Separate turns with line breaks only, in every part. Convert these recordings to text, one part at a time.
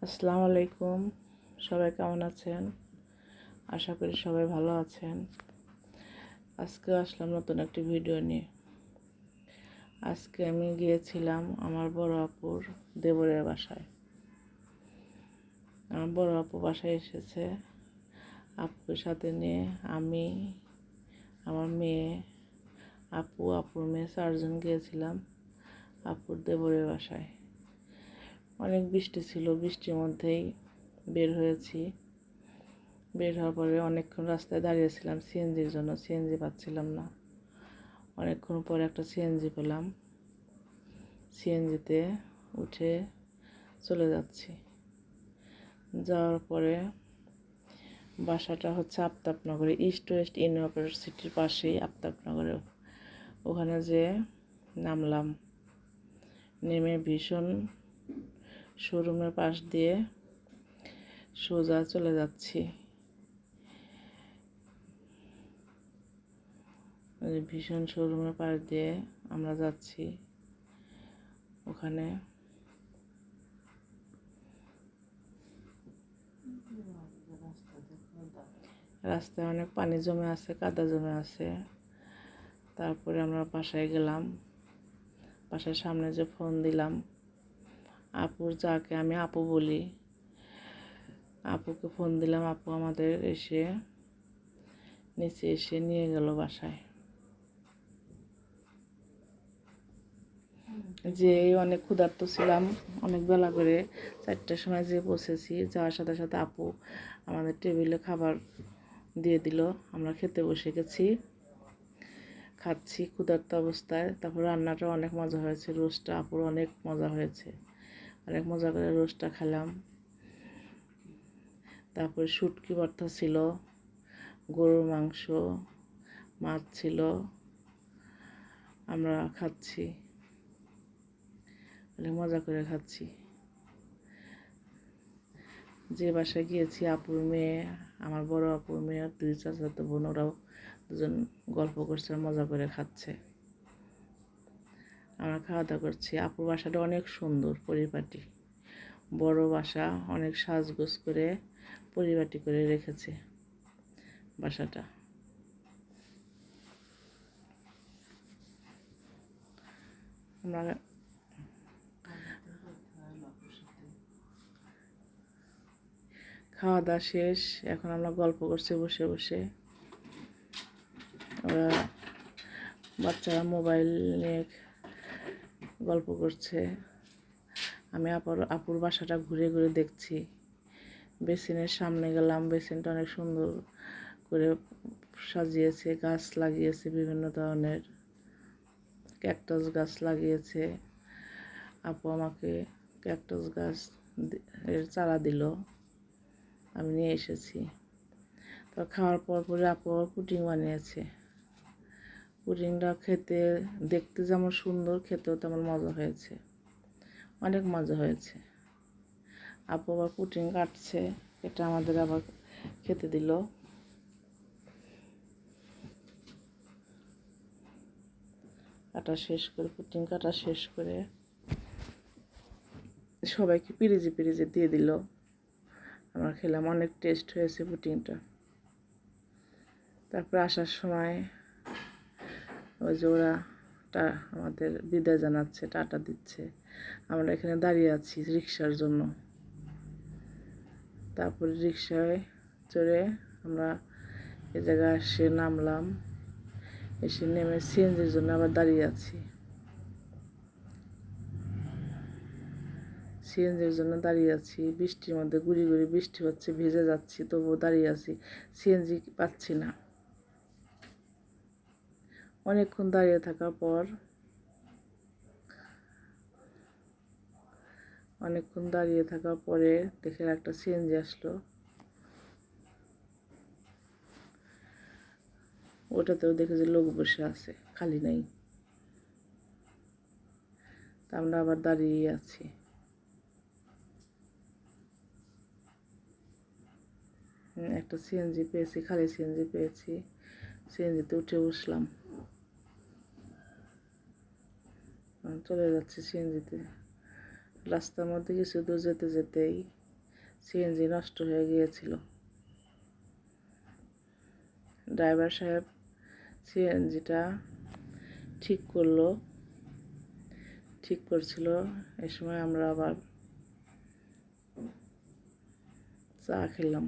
আসসালামু আলাইকুম। সবাই কেমন আছেন? আশা করি সবাই ভালো আছেন। আজকে আসলাম নতুন একটি ভিডিও নিয়ে। আজকে আমি গিয়েছিলাম আমার বড় আপুর দেবরের বাসায়। আমার বড় আপু বাসায় এসেছে। আপুর সাথে নিয়ে আমি, আমার মেয়ে, আপুর মেয়ে 4 জন গিয়েছিলাম আপুর দেবরের বাসায়। অনেক বৃষ্টি ছিল, বৃষ্টির মধ্যেই বের হয়েছি। বের হওয়ার পরে অনেকক্ষণ রাস্তায় দাঁড়িয়েছিলাম সিএনজির জন্য, সিএনজি পাচ্ছিলাম না। অনেকক্ষণ পরে একটা সিএনজি পেলাম। সিএনজিতে উঠে চলে যাচ্ছি। যাওয়ার পরে বাসাটা হচ্ছে আফতাবনগরে, ইস্ট ওয়েস্ট ইউনিভার্সিটির পাশেই আফতাবনগরে। ওখানে যে নামলাম, নেমে ভীষণ শোরুমের পাশ দিয়ে সোজা চলে যাচ্ছি। ভীষণ শোরুমের পাশ দিয়ে আমরা যাচ্ছি। ওখানে রাস্তায় অনেক পানি জমে আছে, কাদা জমে আছে। তারপরে আমরা বাসায় গেলাম। বাসার সামনে যে ফোন দিলাম আপুর, যাকে আমি আপু বলি, আপুকে ফোন দিলাম। আপু আমাদের নিচে এসে নিয়ে গেল বাসায়। যে অনেক ক্ষুধার্ত ছিলাম, অনেক বেলা করে 4টার সময় যে পৌঁছেছি। যাওয়ার সাথে সাথে আপু আমাদের টেবিলে খাবার দিয়ে দিল। আমরা খেতে বসে গেছি, খাচ্ছি ক্ষুধার্ত অবস্থায়। তারপর রান্নাটা অনেক মজা হয়েছে, রোস্টটা আপুর অনেক মজা হয়েছে, অনেক মজা করে রোস্টটা খেলাম। তারপরে শুটকি ভর্তা ছিল, গরুর মাংস, মাছ ছিল। আমরা খাচ্ছি, অনেক মজা করে খাচ্ছি। যে বাসায় গিয়েছি আপুর মেয়ে, আমার বড় আপুর মেয়ে, 2 চাচাতো বোন, ওরাও দুজন গল্প করছে, মজা করে খাচ্ছে। আমরা খাওয়া দাওয়া করছি। আপুর বাসাটা অনেক সুন্দর, পরিপাটি, বড় বাসা, অনেক সাজগোজ করে পরিপাটি করে রেখেছে বাসাটা। আমরা খাওয়া দাওয়া শেষ, এখন আমরা গল্প করছি বসে বসে। ওরা বাচ্চারা মোবাইল নিয়ে গল্প করছে। আমি আপুর বাসাটা ঘুরে ঘুরে দেখছি। বেসিনের সামনে গেলাম, বেসিনটা অনেক সুন্দর করে সাজিয়েছে, গাছ লাগিয়েছে, বিভিন্ন ধরনের ক্যাকটাস গাছ লাগিয়েছে। আপু আমাকে ক্যাকটাস গাছ এর চারা দিল, আমি নিয়ে এসেছি। তো খাওয়ার পরে আপু পুডিং বানিয়েছে। পুডিংটা দেখতে যেমন সুন্দর, খেতেও তেমন মজা হয়েছে, অনেক মজা হয়েছে। আপু আবার পুডিং কাটছে, এটা আমাদের আবার খেতে দিল। পুডিং কাটা শেষ করে সবাইকে পিরিজে পিরিজে দিয়ে দিল। আমরা খেলাম, অনেক টেস্ট হয়েছে পুডিংটা। তারপর আসার সময় ওই যে ওরা আমাদের বিদায় জানাচ্ছে, টাটা দিচ্ছে। আমরা এখানে দাঁড়িয়ে আছি রিক্সার জন্য। তারপরে রিক্সায় চড়ে আমরা এ জায়গায় এসে নামলাম। এসে নেমে সিএনজির জন্য আবার দাঁড়িয়ে আছি। সিএনজির জন্য দাঁড়িয়ে আছি, বৃষ্টির মধ্যে, গুড়ি গুড়ি বৃষ্টি হচ্ছে, ভিজে যাচ্ছি, তবুও দাঁড়িয়ে আছি। সিএনজি পাচ্ছি না। অনেকক্ষণ দাঁড়িয়ে থাকার পর দেখে একটা সিএনজি আসলো। ওটাতেও দেখে যে লোক বসে আছে, খালি নেই। তা আমরা আবার দাঁড়িয়ে আছি। একটা সিএনজি পেয়েছি, খালি সিএনজি পেয়েছি। সিএনজিতে উঠে বসলাম, চলে যাচ্ছি সিএনজিতে। রাস্তার মধ্যে কিছু দূর যেতেই সিএনজি নষ্ট হয়ে গিয়েছিল। ড্রাইভার সাহেব সিএনজিটা ঠিক করছিল। এ সময় আমরা আবার চা খেলাম।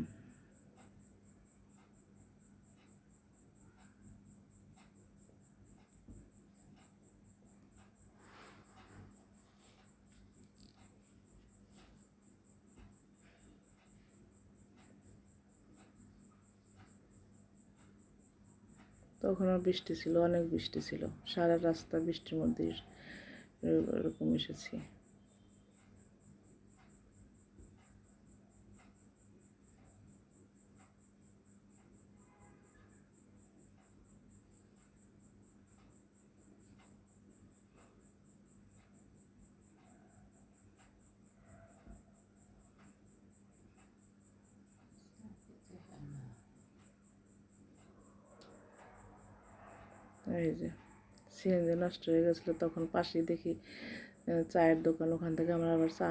তখনও বৃষ্টি ছিল, অনেক বৃষ্টি ছিল, সারা রাস্তা বৃষ্টির মধ্যে এরকম এসেছি। এই যে সিএনজি নষ্ট হয়ে গেছিলো, তখন পাশেই দেখি চায়ের দোকান, ওখান থেকে আমরা আবার চা